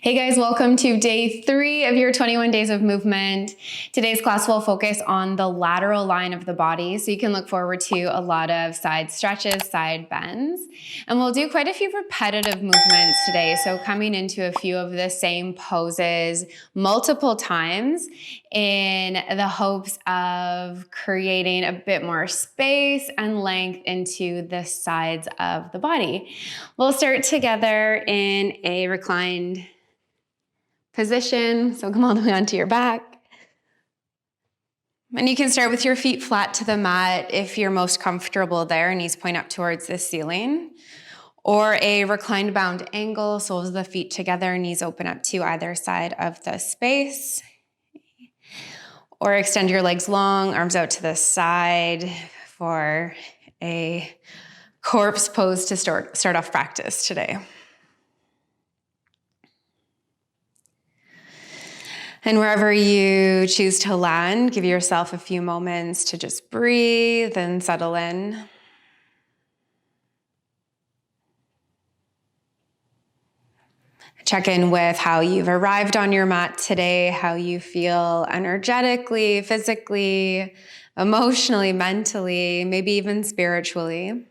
Hey guys, welcome to day 3 of your 21 days of movement. Today's class will focus on the lateral line of the body, so you can look forward to a lot of side stretches, side bends. And we'll do quite a few repetitive movements today, so coming into a few of the same poses multiple times in the hopes of creating a bit more space and length into the sides of the body. We'll start together in a reclined position, so come all the way onto your back. And you can start with your feet flat to the mat if you're most comfortable there, knees point up towards the ceiling. Or a reclined bound angle, soles of the feet together, knees open up to either side of the space. Or extend your legs long, arms out to the side for a corpse pose to start off practice today. And wherever you choose to land, give yourself a few moments to just breathe and settle in. Check in with how you've arrived on your mat today, how you feel energetically, physically, emotionally, mentally, maybe even spiritually.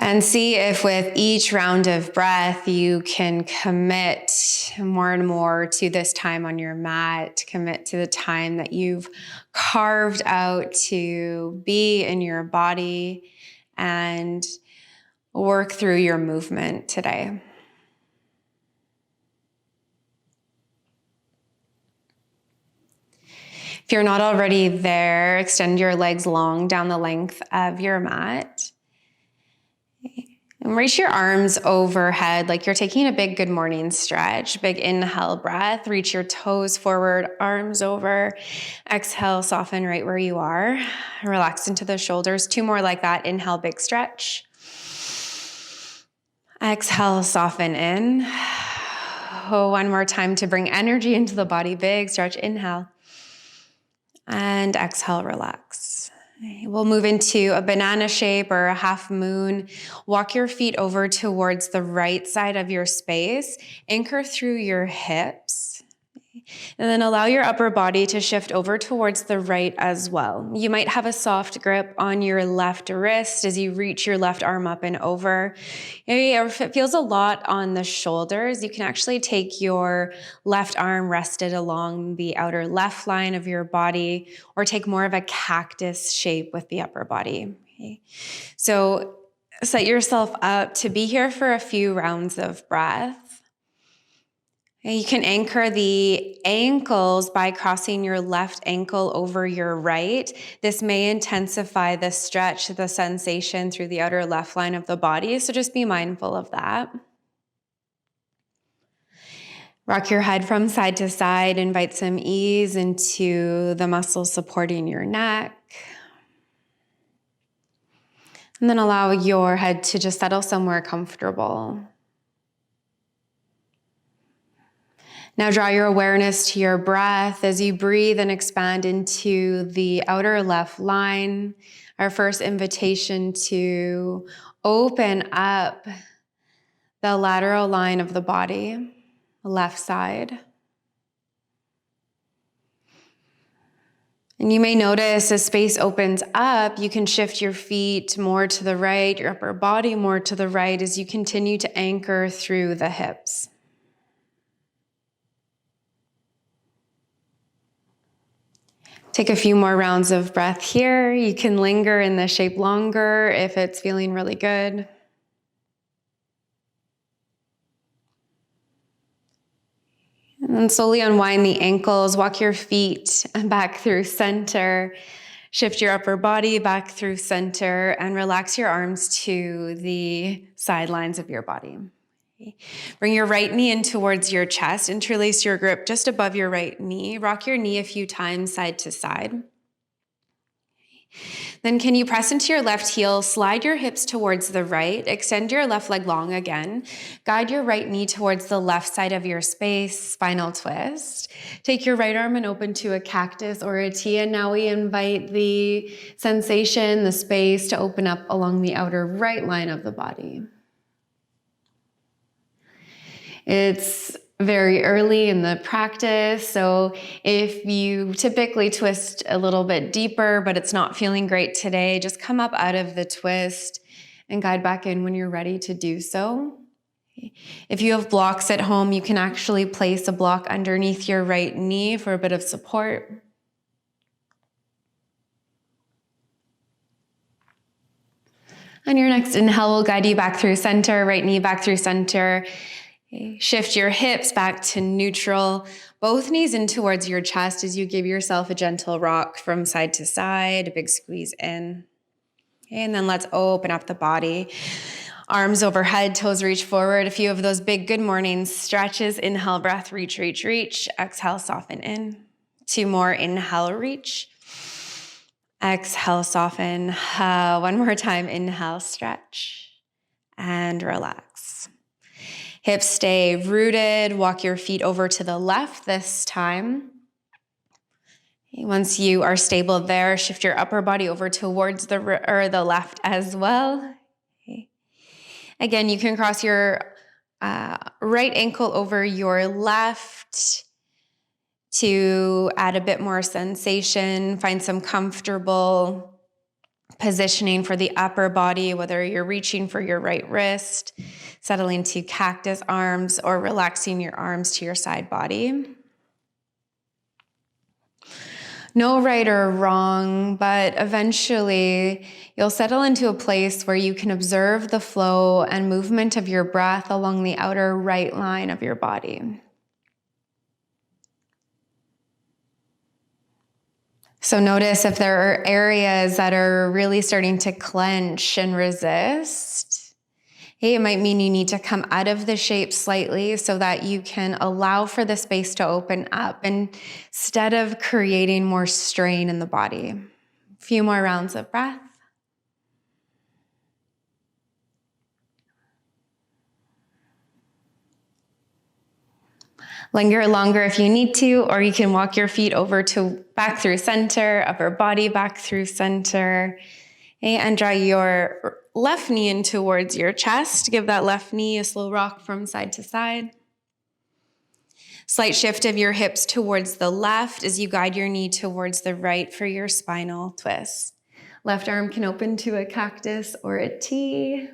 And see if with each round of breath, you can commit more and more to this time on your mat, commit to the time that you've carved out to be in your body and work through your movement today. If you're not already there, extend your legs long down the length of your mat. And reach your arms overhead like you're taking a big good morning stretch. Big inhale breath. Reach your toes forward, arms over. Exhale, soften right where you are. Relax into the shoulders. 2 more like that. Inhale, big stretch. Exhale, soften in. 1 more time to bring energy into the body. Big stretch. Inhale. And exhale, relax. We'll move into a banana shape or a half moon. Walk your feet over towards the right side of your space. Anchor through your hips. And then allow your upper body to shift over towards the right as well. You might have a soft grip on your left wrist as you reach your left arm up and over. If it feels a lot on the shoulders, you can actually take your left arm rested along the outer left line of your body, or take more of a cactus shape with the upper body. Okay. So set yourself up to be here for a few rounds of breath. You can anchor the ankles by crossing your left ankle over your right. This may intensify the stretch, the sensation through the outer left line of the body, so just be mindful of that. Rock your head from side to side. Invite some ease into the muscles supporting your neck. And then allow your head to just settle somewhere comfortable. Now draw your awareness to your breath as you breathe and expand into the outer left line. Our first invitation to open up the lateral line of the body, the left side. And you may notice as space opens up, you can shift your feet more to the right, your upper body more to the right as you continue to anchor through the hips. Take a few more rounds of breath here. You can linger in the shape longer if it's feeling really good. And then slowly unwind the ankles, walk your feet back through center, shift your upper body back through center, and relax your arms to the sidelines of your body. Bring your right knee in towards your chest. Interlace your grip just above your right knee. Rock your knee a few times side to side. Then can you press into your left heel, slide your hips towards the right, extend your left leg long again, guide your right knee towards the left side of your space, spinal twist. Take your right arm and open to a cactus or a T, and now we invite the sensation, the space to open up along the outer right line of the body. It's very early in the practice, so if you typically twist a little bit deeper, but it's not feeling great today, just come up out of the twist and guide back in when you're ready to do so. If you have blocks at home, you can actually place a block underneath your right knee for a bit of support. On your next inhale, we'll guide you back through center, right knee back through center. Shift your hips back to neutral, both knees in towards your chest as you give yourself a gentle rock from side to side, a big squeeze in. And then let's open up the body. Arms overhead, toes reach forward. A few of those big good morning stretches. Inhale, breath, reach, reach, reach. Exhale, soften in. 2 more, inhale, reach. Exhale, soften. One more time, inhale, stretch. And relax. Hips stay rooted. Walk your feet over to the left this time. Once you are stable there, shift your upper body over towards the left as well. Again, you can cross your right ankle over your left to add a bit more sensation. Find some comfortable positioning for the upper body, whether you're reaching for your right wrist, settling to cactus arms, or relaxing your arms to your side body. No right or wrong, but eventually you'll settle into a place where you can observe the flow and movement of your breath along the outer right line of your body. So notice if there are areas that are really starting to clench and resist. Hey, it might mean you need to come out of the shape slightly so that you can allow for the space to open up instead of creating more strain in the body. A few more rounds of breath. Linger longer if you need to, or you can walk your feet over to back through center, upper body back through center, and draw your left knee in towards your chest. Give that left knee a slow rock from side to side. Slight shift of your hips towards the left as you guide your knee towards the right for your spinal twist. Left arm can open to a cactus or a T.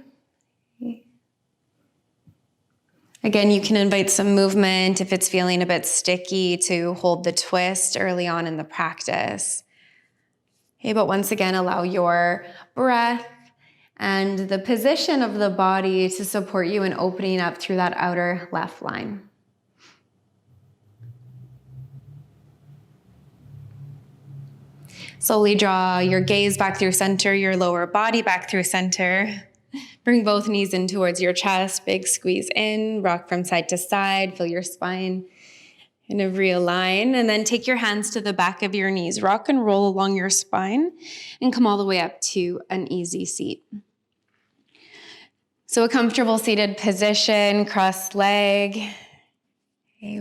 Again, you can invite some movement if it's feeling a bit sticky to hold the twist early on in the practice. Okay, but once again, allow your breath and the position of the body to support you in opening up through that outer left line. Slowly draw your gaze back through center, your lower body back through center. Bring both knees in towards your chest, big squeeze in, rock from side to side, feel your spine kind of realign, and then take your hands to the back of your knees. Rock and roll along your spine and come all the way up to an easy seat. So a comfortable seated position, crossed leg,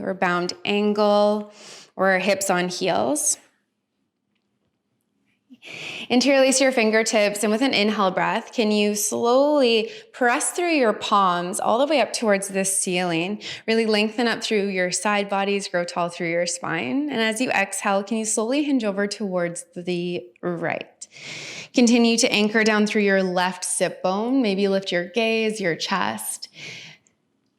or bound angle, or hips on heels. Interlace your fingertips, and with an inhale breath, can you slowly press through your palms all the way up towards the ceiling? Really lengthen up through your side bodies, grow tall through your spine. And as you exhale, can you slowly hinge over towards the right? Continue to anchor down through your left sit bone. Maybe lift your gaze, your chest.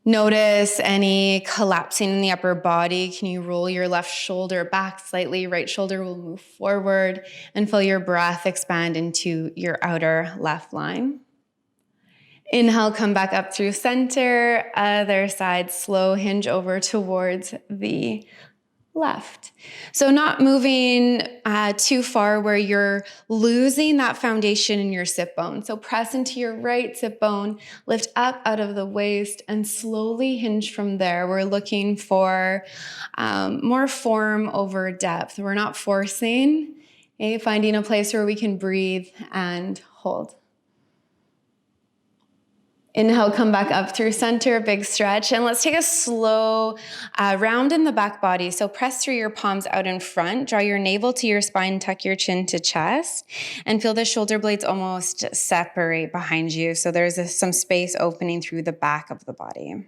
Notice any collapsing in the upper body. Can you roll your left shoulder back slightly? Right shoulder will move forward, and feel your breath expand into your outer left line. Inhale, come back up through center. Other side, slow hinge over towards the left. So not moving too far where you're losing that foundation in your sit bone. So press into your right sit bone, lift up out of the waist, and slowly hinge from there. We're looking for more form over depth. We're not forcing. Okay, finding a place where we can breathe and hold. Inhale, come back up through center, big stretch. And let's take a slow round in the back body. So press through your palms out in front, draw your navel to your spine, tuck your chin to chest, and feel the shoulder blades almost separate behind you. So there's some space opening through the back of the body.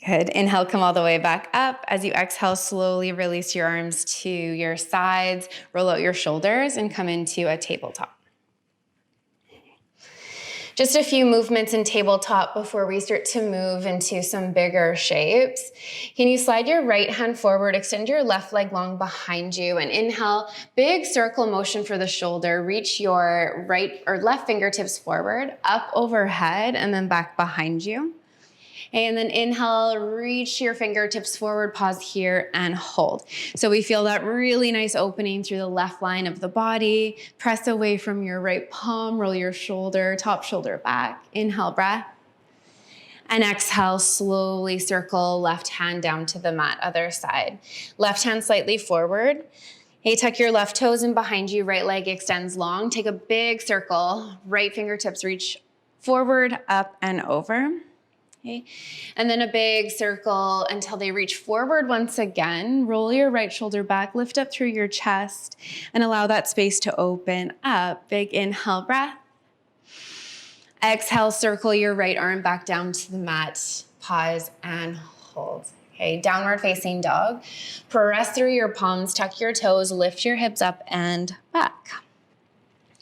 Good. Inhale, come all the way back up. As you exhale, slowly release your arms to your sides, roll out your shoulders, and come into a tabletop. Just a few movements in tabletop before we start to move into some bigger shapes. Can you slide your right hand forward, extend your left leg long behind you, and inhale, big circle motion for the shoulder. Reach your right or left fingertips forward, up overhead, and then back behind you. And then inhale, reach your fingertips forward, pause here and hold. So we feel that really nice opening through the left line of the body. Press away from your right palm, roll your shoulder, top shoulder back. Inhale, breath. And exhale, slowly circle left hand down to the mat, other side. Left hand slightly forward. Hey, tuck your left toes in behind you, right leg extends long. Take a big circle, right fingertips reach forward, up and over. Okay. And then a big circle until they reach forward once again. Roll your right shoulder back, lift up through your chest, and allow that space to open up. Big inhale, breath. Exhale, circle your right arm back down to the mat. Pause and hold. Okay, downward facing dog. Press through your palms, tuck your toes, lift your hips up and back.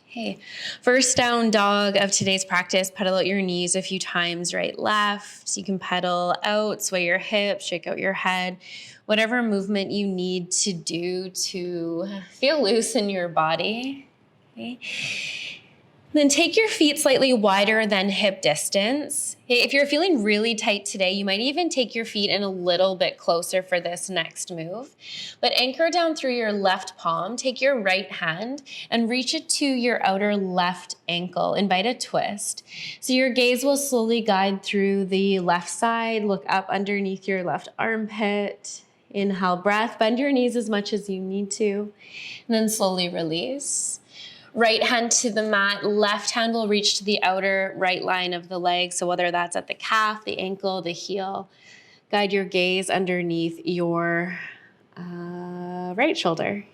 Okay, first down dog of today's practice, pedal out your knees a few times, right, left. So you can pedal out, sway your hips, shake out your head, whatever movement you need to do to feel loose in your body. Okay. Then take your feet slightly wider than hip distance. If you're feeling really tight today, you might even take your feet in a little bit closer for this next move. But anchor down through your left palm, take your right hand and reach it to your outer left ankle. Invite a twist. So your gaze will slowly guide through the left side, look up underneath your left armpit. Inhale, breath, bend your knees as much as you need to, and then slowly release. Right hand to the mat, left hand will reach to the outer right line of the leg. So whether that's at the calf, the ankle, the heel, guide your gaze underneath your right shoulder.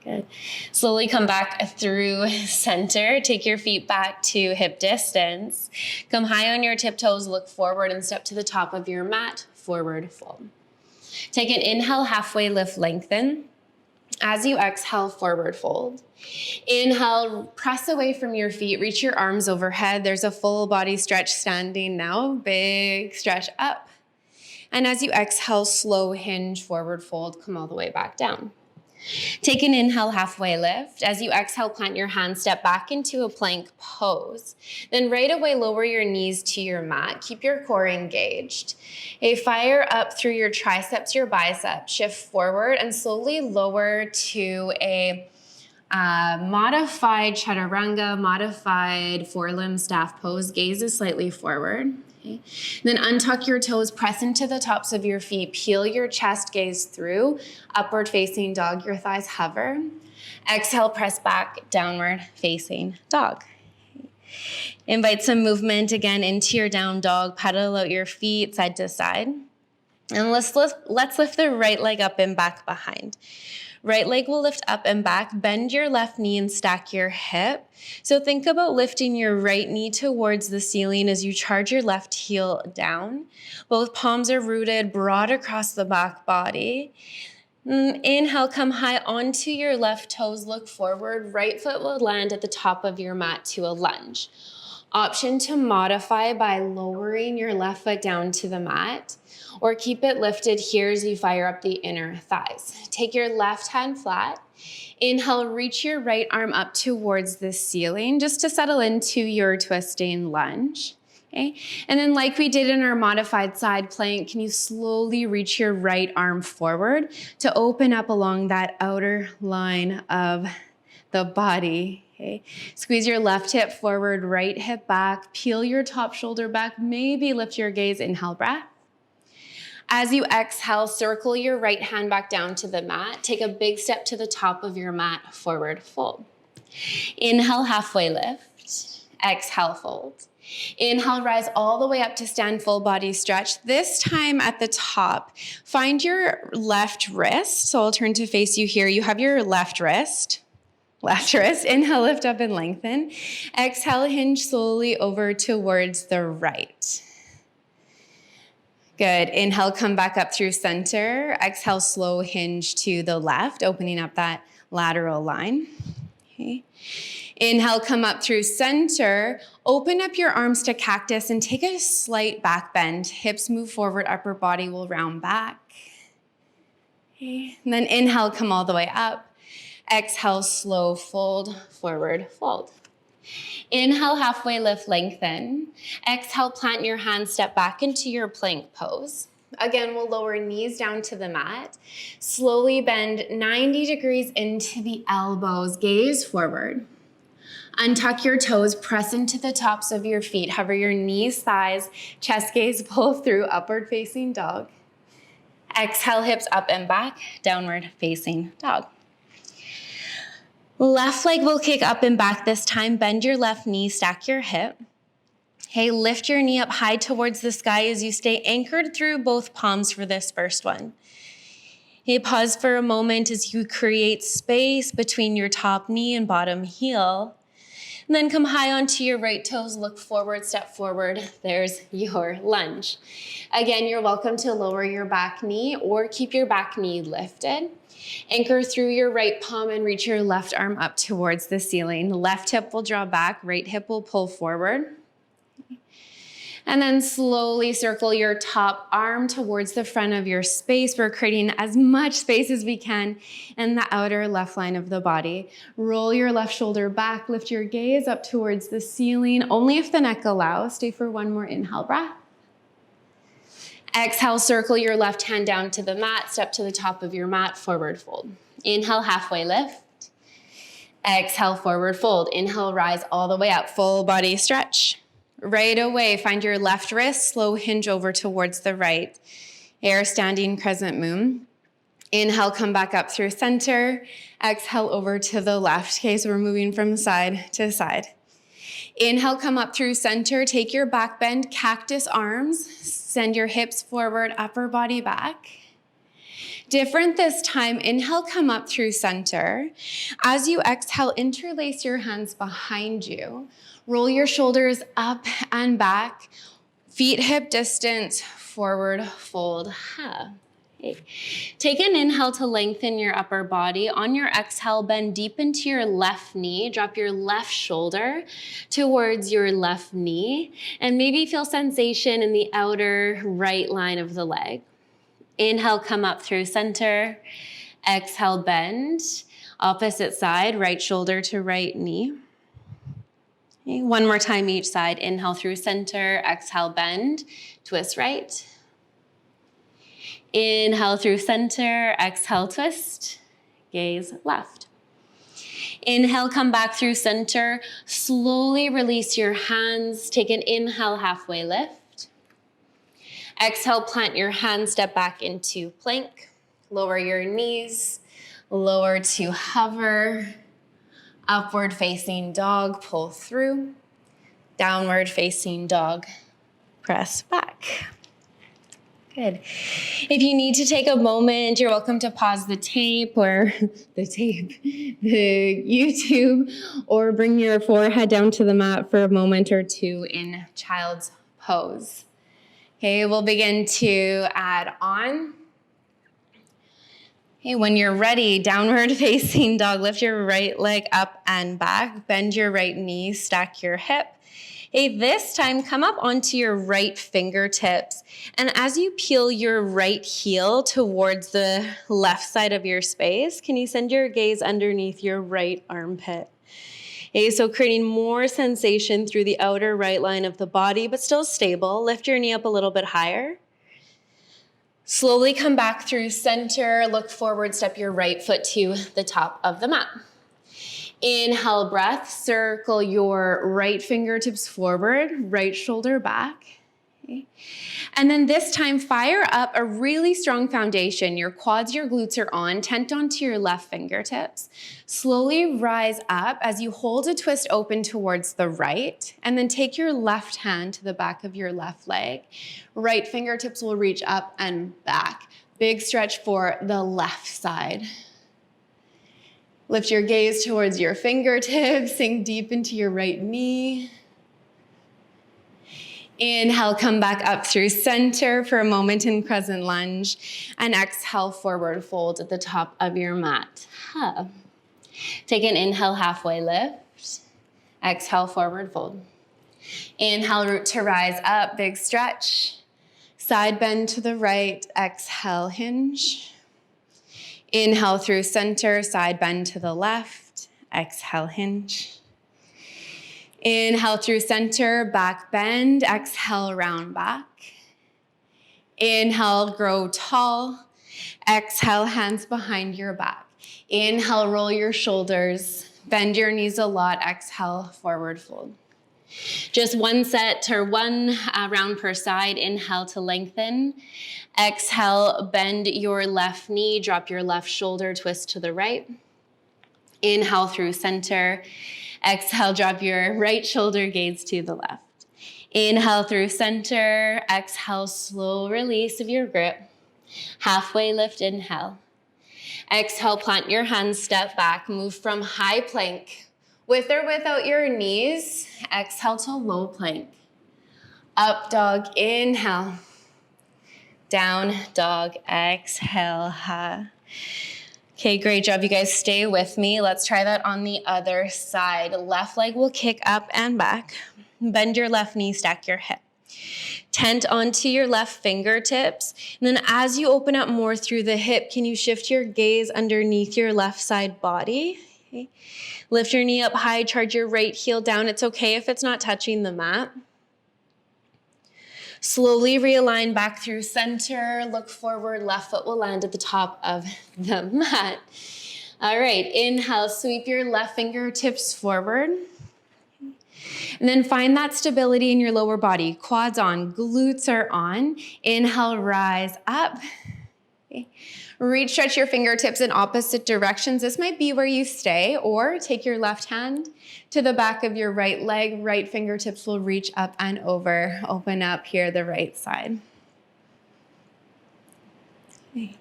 Good. Slowly come back through center. Take your feet back to hip distance. Come high on your tiptoes, look forward and step to the top of your mat, forward fold. Take an inhale, halfway lift, lengthen. As you exhale, forward fold. Inhale, press away from your feet, reach your arms overhead. There's a full body stretch standing now. Big stretch up. And as you exhale, slow hinge, forward fold, come all the way back down. Take an inhale, halfway lift. As you exhale, plant your hands, step back into a plank pose. Then right away, lower your knees to your mat. Keep your core engaged. Fire up through your triceps, your biceps. Shift forward and slowly lower to a modified chaturanga, modified forelimb staff pose. Gaze is slightly forward. Okay. Then untuck your toes, press into the tops of your feet, peel your chest, gaze through, upward facing dog, your thighs hover. Exhale, press back, downward facing dog. Okay. Invite some movement again into your down dog, pedal out your feet side to side. And let's lift the right leg up and back behind. Right leg will lift up and back. Bend your left knee and stack your hip. So think about lifting your right knee towards the ceiling as you charge your left heel down. Both palms are rooted broad across the back body. Inhale, come high onto your left toes, look forward. Right foot will land at the top of your mat to a lunge. Option to modify by lowering your left foot down to the mat, or keep it lifted here as you fire up the inner thighs. Take your left hand flat. Inhale, reach your right arm up towards the ceiling just to settle into your twisting lunge. Okay. And then like we did in our modified side plank, can you slowly reach your right arm forward to open up along that outer line of the body. Okay. Squeeze your left hip forward, right hip back, peel your top shoulder back, maybe lift your gaze, inhale, breath. As you exhale, circle your right hand back down to the mat. Take a big step to the top of your mat, forward fold. Inhale, halfway lift. Exhale, fold. Inhale, rise all the way up to stand, full body stretch. This time at the top, find your left wrist. So I'll turn to face you here. You have your left wrist. Left wrist. Inhale, lift up and lengthen. Exhale, hinge slowly over towards the right. Good. Inhale, come back up through center. Exhale, slow hinge to the left, opening up that lateral line. Okay. Inhale, come up through center. Open up your arms to cactus and take a slight back bend. Hips move forward, upper body will round back. Okay. And then inhale, come all the way up. Exhale, slow fold, forward fold. Inhale, halfway lift, lengthen. Exhale, plant your hands, step back into your plank pose. Again, we'll lower knees down to the mat. Slowly bend 90 degrees into the elbows, gaze forward. Untuck your toes, press into the tops of your feet. Hover your knees, thighs, chest gaze, pull through, upward facing dog. Exhale, hips up and back, downward facing dog. Left leg will kick up and back this time. Bend your left knee, stack your hip. Okay, lift your knee up high towards the sky as you stay anchored through both palms for this first one. Okay, pause for a moment as you create space between your top knee and bottom heel. And then come high onto your right toes, look forward, step forward. There's your lunge. Again, you're welcome to lower your back knee or keep your back knee lifted. Anchor through your right palm and reach your left arm up towards the ceiling. Left hip will draw back, right hip will pull forward. And then slowly circle your top arm towards the front of your space. We're creating as much space as we can in the outer left line of the body. Roll your left shoulder back, lift your gaze up towards the ceiling. Only if the neck allows. Stay for one more inhale breath. Exhale, circle your left hand down to the mat. Step to the top of your mat, forward fold. Inhale, halfway lift. Exhale, forward fold. Inhale, rise all the way up, full body stretch. Right away, find your left wrist, slow hinge over towards the right. Air standing crescent moon. Inhale, come back up through center. Exhale, over to the left. Okay, so we're moving from side to side. Inhale, come up through center. Take your back bend, cactus arms. Send your hips forward, upper body back. Different this time. Inhale, come up through center. As you exhale, interlace your hands behind you. Roll your shoulders up and back. Feet hip distance, forward fold. Okay. Take an inhale to lengthen your upper body. On your exhale, bend deep into your left knee. Drop your left shoulder towards your left knee. And maybe feel sensation in the outer right line of the leg. Inhale, come up through center. Exhale, bend. Opposite side, right shoulder to right knee. Okay, one more time each side. Inhale through center. Exhale, bend. Twist right. Inhale through center. Exhale, twist. Gaze left. Inhale, come back through center. Slowly release your hands. Take an inhale, halfway lift. Exhale, plant your hands, step back into plank. Lower your knees. Lower to hover. Upward facing dog, pull through. Downward facing dog, press back. Good. If you need to take a moment, you're welcome to pause the tape or the YouTube, or bring your forehead down to the mat for a moment or two in child's pose. Okay, we'll begin to add on. Okay, when you're ready, downward facing dog, lift your right leg up and back, bend your right knee, stack your hip. Okay, this time come up onto your right fingertips, and as you peel your right heel towards the left side of your space, can you send your gaze underneath your right armpit? Okay, so creating more sensation through the outer right line of the body, but still stable. Lift your knee up a little bit higher. Slowly come back through center, look forward, step your right foot to the top of the mat. Inhale, breath, circle your right fingertips forward, right shoulder back. Okay. And then this time, fire up a really strong foundation. Your quads, your glutes are on. Tent onto your left fingertips. Slowly rise up as you hold a twist open towards the right, and then take your left hand to the back of your left leg. Right fingertips will reach up and back. Big stretch for the left side. Lift your gaze towards your fingertips. Sink deep into your right knee. Inhale, come back up through center for a moment in crescent lunge. And exhale, forward fold at the top of your mat. Take an inhale, halfway lift. Exhale, forward fold. Inhale, root to rise up, big stretch. Side bend to the right, exhale, hinge. Inhale through center, side bend to the left, exhale, hinge. Inhale through center, back bend, exhale, round back. Inhale, grow tall. Exhale, hands behind your back. Inhale, roll your shoulders, bend your knees a lot, exhale, forward fold. Just one set or one round per side. Inhale to lengthen. Exhale, bend your left knee, drop your left shoulder, twist to the right. Inhale through center. Exhale, drop your right shoulder, gaze to the left. Inhale through center. Exhale, slow release of your grip. Halfway lift, inhale. Exhale, plant your hands, step back, move from high plank. With or without your knees, exhale to low plank. Up dog, inhale. Down dog, exhale. Okay, great job. You guys stay with me. Let's try that on the other side. Left leg will kick up and back. Bend your left knee, stack your hip. Tent onto your left fingertips. And then as you open up more through the hip, can you shift your gaze underneath your left side body? Okay. Lift your knee up high, charge your right heel down. It's okay if it's not touching the mat. Slowly realign back through center. Look forward, left foot will land at the top of the mat. All right, inhale, sweep your left fingertips forward. And then find that stability in your lower body. Quads on, glutes are on. Inhale, rise up. Okay. Reach, stretch your fingertips in opposite directions. This might be where you stay, or take your left hand to the back of your right leg. Right fingertips will reach up and over. Open up here, the right side. Okay.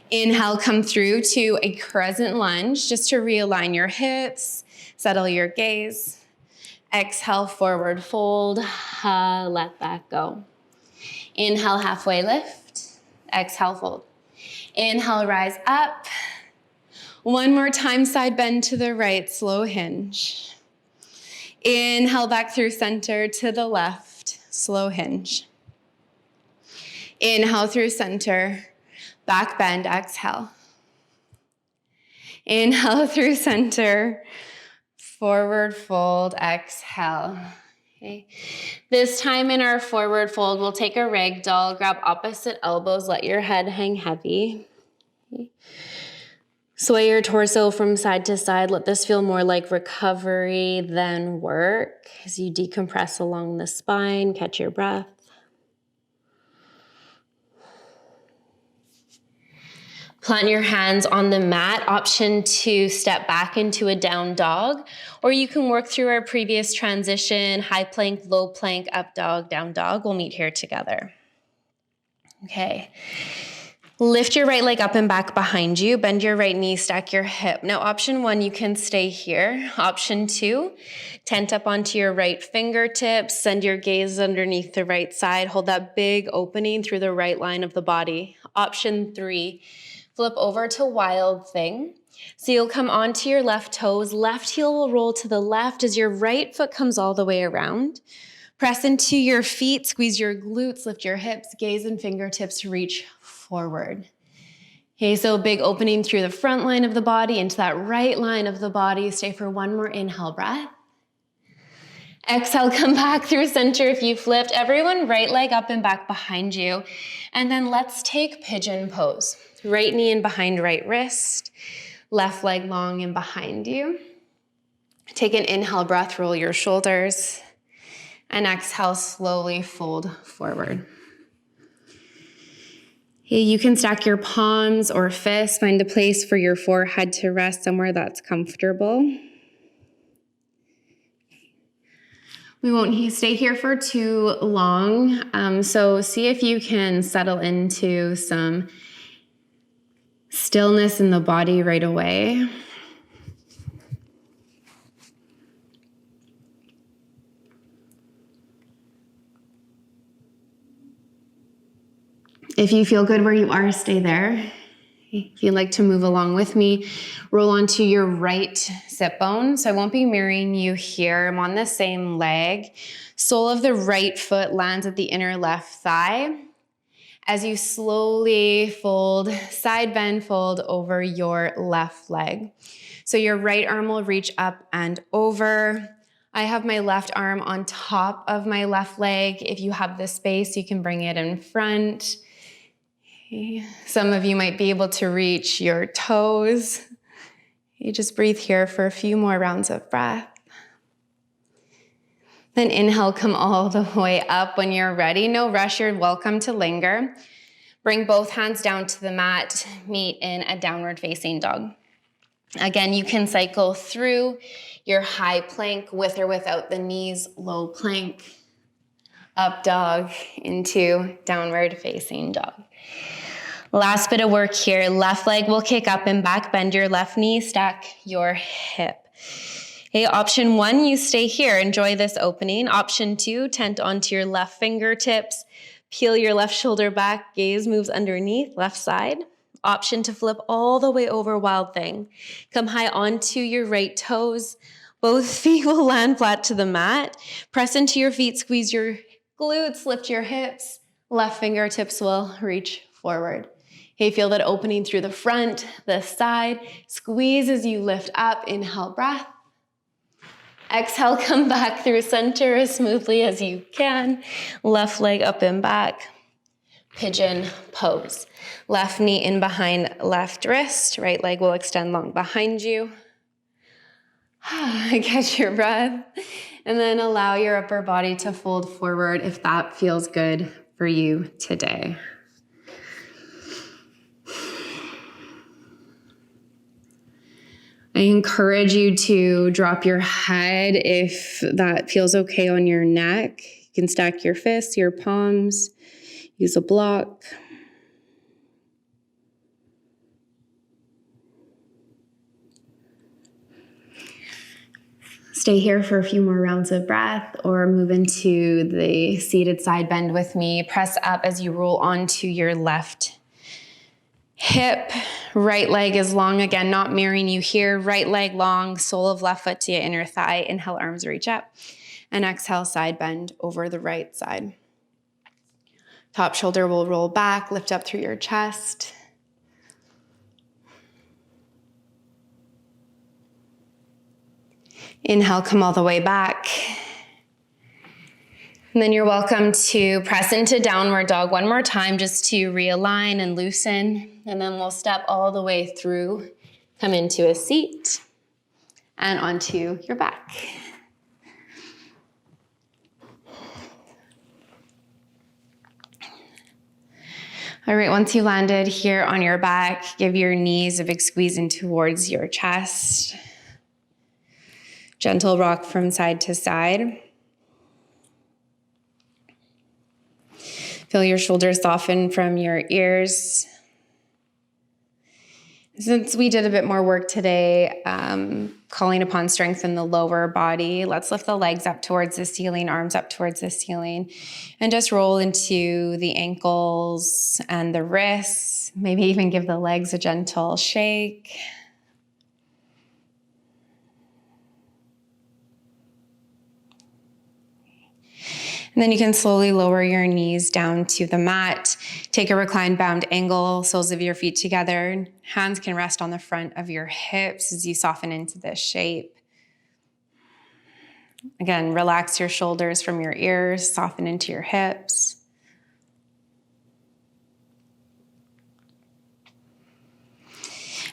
Inhale, come through to a crescent lunge, just to realign your hips, settle your gaze. Exhale, forward fold, let that go. Inhale, halfway lift. Exhale, fold. Inhale, rise up. One more time, side bend to the right, slow hinge. Inhale, back through center to the left, slow hinge. Inhale through center, back bend, exhale. Inhale through center, forward fold, exhale. Okay. This time in our forward fold, we'll take a ragdoll, grab opposite elbows, let your head hang heavy. Okay. Sway your torso from side to side. Let this feel more like recovery than work as you decompress along the spine. Catch your breath. Plant your hands on the mat. Option to step back into a down dog, or you can work through our previous transition, high plank, low plank, up dog, down dog. We'll meet here together. Okay. Lift your right leg up and back behind you. Bend your right knee, stack your hip. Now, option one, you can stay here. Option two, tent up onto your right fingertips. Send your gaze underneath the right side. Hold that big opening through the right line of the body. Option three, flip over to wild thing. So you'll come onto your left toes. Left heel will roll to the left as your right foot comes all the way around. Press into your feet, squeeze your glutes, lift your hips, gaze and fingertips reach forward. Okay, so big opening through the front line of the body into that right line of the body. Stay for one more inhale breath. Exhale, come back through center if you flipped. Everyone, right leg up and back behind you. And then let's take pigeon pose. Right knee in behind right wrist, left leg long and behind you. Take an inhale breath, roll your shoulders. And exhale, slowly fold forward. You can stack your palms or fists, find a place for your forehead to rest somewhere that's comfortable. We won't stay here for too long, so see if you can settle into some stillness in the body right away. If you feel good where you are, stay there. If you'd like to move along with me, roll onto your right sit bone. So I won't be mirroring you here. I'm on the same leg. Sole of the right foot lands at the inner left thigh. As you slowly fold, side bend, fold over your left leg. So your right arm will reach up and over. I have my left arm on top of my left leg. If you have the space, you can bring it in front. Some of you might be able to reach your toes. You just breathe here for a few more rounds of breath. Then inhale, come all the way up. When you're ready, no rush, you're welcome to linger. Bring both hands down to the mat, meet in a downward facing dog. Again, you can cycle through your high plank with or without the knees, low plank, up dog, into downward facing dog. Last bit of work here. Left leg will kick up and back. Bend your left knee, stack your hip. Okay, option 1, you stay here. Enjoy this opening. Option 2, tent onto your left fingertips. Peel your left shoulder back. Gaze moves underneath, left side. Option to flip all the way over, wild thing. Come high onto your right toes. Both feet will land flat to the mat. Press into your feet, squeeze your glutes, lift your hips. Left fingertips will reach forward. Okay, feel that opening through the front, the side. Squeeze as you lift up. Inhale, breath. Exhale, come back through center as smoothly as you can. Left leg up and back. Pigeon pose. Left knee in behind left wrist. Right leg will extend long behind you. Catch your breath. And then allow your upper body to fold forward if that feels good for you today. I encourage you to drop your head if that feels okay on your neck. You can stack your fists, your palms, use a block. Stay here for a few more rounds of breath or move into the seated side bend with me. Press up as you roll onto your left hip. Right leg is long. Again, not mirroring you here. Right leg long, sole of left foot to your inner thigh. Inhale, arms reach up. And exhale, side bend over the right side. Top shoulder will roll back, lift up through your chest. Inhale, come all the way back. And then you're welcome to press into downward dog one more time just to realign and loosen. And then we'll step all the way through, come into a seat and onto your back. All right, once you landed here on your back, give your knees a big squeeze in towards your chest. Gentle rock from side to side. Feel your shoulders soften from your ears. Since we did a bit more work today, calling upon strength in the lower body, let's lift the legs up towards the ceiling, arms up towards the ceiling, and just roll into the ankles and the wrists. Maybe even give the legs a gentle shake. And then you can slowly lower your knees down to the mat. Take a reclined bound angle, soles of your feet together. Hands can rest on the front of your hips as you soften into this shape. Again, relax your shoulders from your ears, soften into your hips.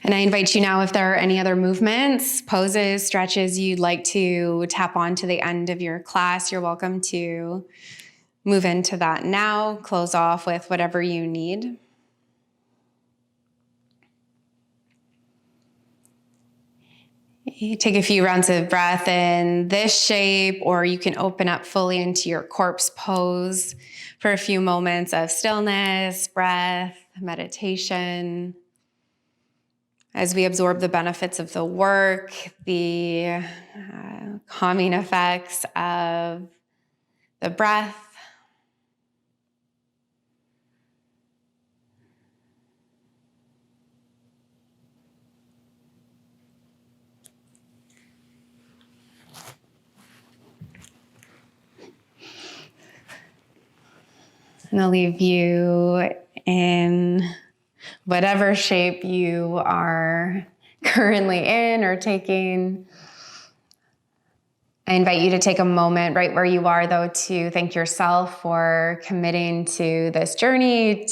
And I invite you now, if there are any other movements, poses, stretches you'd like to tap on to the end of your class, you're welcome to move into that now. Close off with whatever you need. You take a few rounds of breath in this shape, or you can open up fully into your corpse pose for a few moments of stillness, breath, meditation. As we absorb the benefits of the work, the calming effects of the breath. And I'll leave you in whatever shape you are currently in or taking. I invite you to take a moment right where you are, though, to thank yourself for committing to this journey,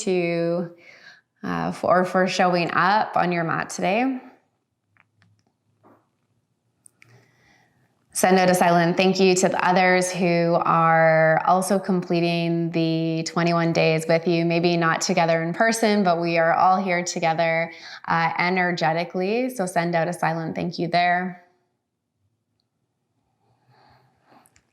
or for showing up on your mat today. Send out a silent thank you to the others who are also completing the 21 days with you. Maybe not together in person, but we are all here together energetically. So send out a silent thank you there.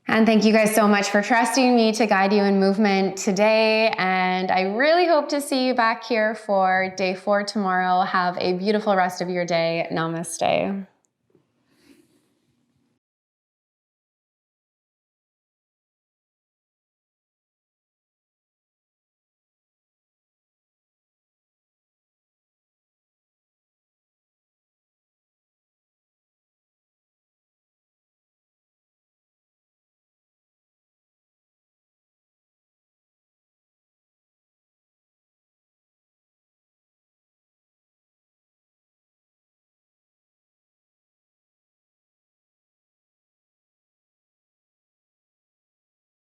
And thank you guys so much for trusting me to guide you in movement today. And I really hope to see you back here for day 4 tomorrow. Have a beautiful rest of your day. Namaste.